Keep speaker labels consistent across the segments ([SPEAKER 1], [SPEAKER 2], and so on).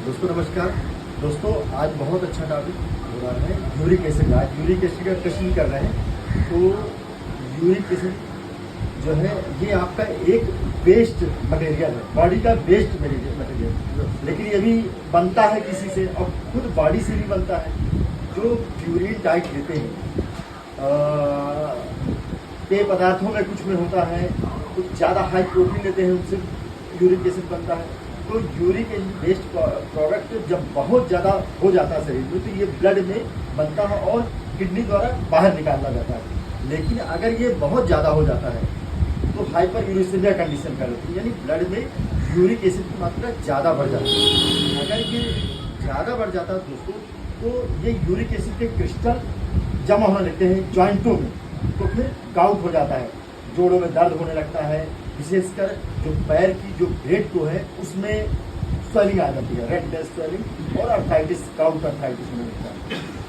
[SPEAKER 1] दोस्तों नमस्कार। दोस्तों आज बहुत अच्छा टॉपिक हो रहा है यूरिक एसिड। आज यूरिक एसिड का टेस्ट कर रहे हैं। तो यूरिक एसिड जो है ये आपका एक वेस्ट मटेरियल है, बॉडी का वेस्ट मटेरियल, लेकिन ये भी बनता है किसी से और खुद बॉडी से भी बनता है। जो प्यूरिन डाइट लेते हैं, पेय पदार्थों में कुछ में होता है, कुछ ज़्यादा हाई प्रोटीन लेते हैं उनसे यूरिक एसिड बनता है। तो यूरिक एसिड बेस्ड प्रोडक्ट जब बहुत ज़्यादा हो जाता है शरीर में तो ये ब्लड में बनता है और किडनी द्वारा बाहर निकाला जाता है। लेकिन अगर ये बहुत ज़्यादा हो जाता है तो हाइपर यूरिसेमिया कंडीशन कर लेती है, यानी ब्लड में यूरिक एसिड की मात्रा ज़्यादा बढ़ जाती है। अगर ये ज़्यादा बढ़ जाता है दोस्तों तो ये यूरिक एसिड के क्रिस्टल जमा होने लगते हैं जॉइंटों में, तो फिर गाउट हो जाता है, जोड़ों में दर्द होने लगता है। विशेषकर जो पैर की जो ब्लेड को है उसमें स्वेलिंग आ जाती है, रेडनेस स्वेलिंग और अर्थराइटिस, गाउट अर्थराइटिस होने लगता है।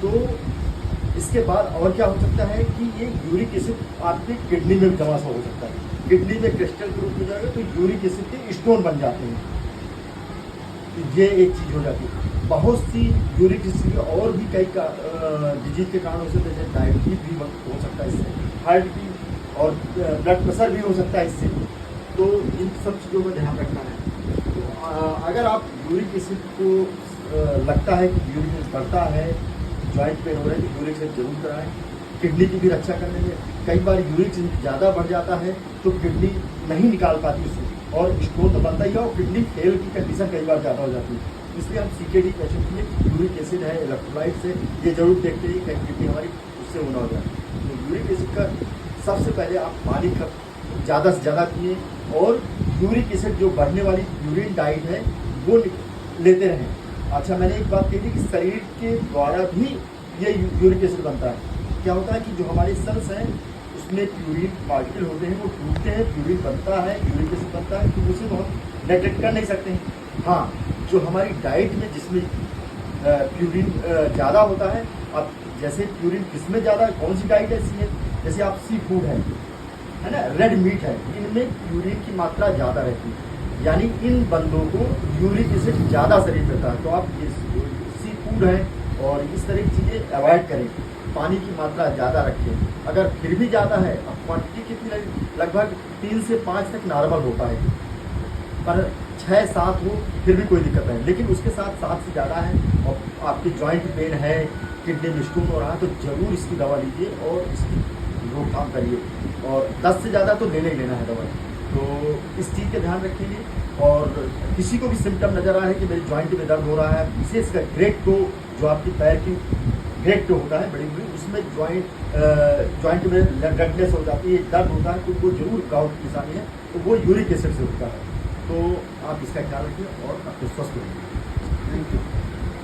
[SPEAKER 1] तो इसके बाद और क्या हो सकता है कि ये यूरिक एसिड आपके किडनी में जमा हो सकता है, किडनी में क्रिस्टल के रूप में जाएगा तो यूरिक एसिड के स्टोन बन जाते हैं। ये एक चीज़ हो जाती है। बहुत सी यूरिक एसिड और भी कई डिजीज के कारण हो सकते हैं, जैसे डायबिटीज भी हो सकता है इससे, हार्ट की और ब्लड प्रेशर भी हो सकता है इससे। तो इन सब चीज़ों का ध्यान रखना है। तो अगर आप यूरिक एसिड को लगता है कि यूरिक एसिड बढ़ता है, जॉइंट पेन हो रहा है, तो यूरिक एसिड जरूर कराएं। किडनी की भी रक्षा करने में कई बार यूरिक एसिड ज़्यादा बढ़ जाता है तो किडनी नहीं निकाल पाती उससे और स्टोन तो बनता ही है और किडनी फेल की कंडीशन कई बार ज़्यादा हो जाती है। इसलिए हम सीकेडी पेशेंट के लिए यूरिक एसिड है, इलेक्ट्रोलाइट से ये जरूर देखते हैं कि किडनी हमारी उससे होना हो जाए। तो यूरिक एसिड का सबसे पहले आप पानी का ज़्यादा से ज़्यादा पिए और यूरिक एसिड जो बढ़ने वाली यूरिन डाइट है वो लेते रहें। अच्छा, मैंने एक बात कही थी कि शरीर के द्वारा भी ये यूरिक एसिड बनता है। क्या होता है कि जो हमारे सेल्स हैं उसमें प्यूरिन पार्टिकल होते हैं, वो टूटते हैं, प्यूरिन बनता है, यूरिक एसिड बनता है, तो उसे तो हम नेग्लेक्ट कर नहीं सकते हैं। हाँ, जो हमारी डाइट में जिसमें प्यूरिन ज़्यादा होता है, अब जैसे प्यूरिन किसमें ज़्यादा, कौन सी डाइट ऐसी है, जैसे आप सी फूड है ना, रेड मीट है, इनमें प्यूरिन की मात्रा ज़्यादा रहती है, यानी इन बंदों को यूरिक एसिड ज़्यादा शरीर देता है। तो आप सी फूड है और इस तरह की चीज़ें अवॉइड करें, पानी की मात्रा ज़्यादा रखें। अगर फिर भी ज़्यादा है, अब क्वांटिटी कितनी, लगभग 3 से 5 तक नॉर्मल होता है, पर 6-7 हो फिर भी कोई दिक्कत नहीं। लेकिन उसके साथ 7 से ज़्यादा है और आपकी जॉइंट पेन है, किडनी में स्टोन हो रहा है, तो ज़रूर इसकी दवा लीजिए और इसकी रोकथाम करिए। और 10 से ज़्यादा तो लेना ही लेना है दवाई। तो इस चीज़ का ध्यान रखेंगे। और किसी को भी सिम्टम नज़र आ रहा है कि मेरी जॉइंट में दर्द हो रहा है, विशेषकर ग्रेट टो, जो आपकी पैर की ग्रेट टो होता है बड़ी बड़ी, उसमें जॉइंट में रेडनेस हो जाती है, दर्द होता है, तो वो जरूर गाउट की निशानी है, तो वो यूरिक एसिड से होता है। तो आप इसका ख्याल रखिए और अपने स्वस्थ रहिए। Thank you.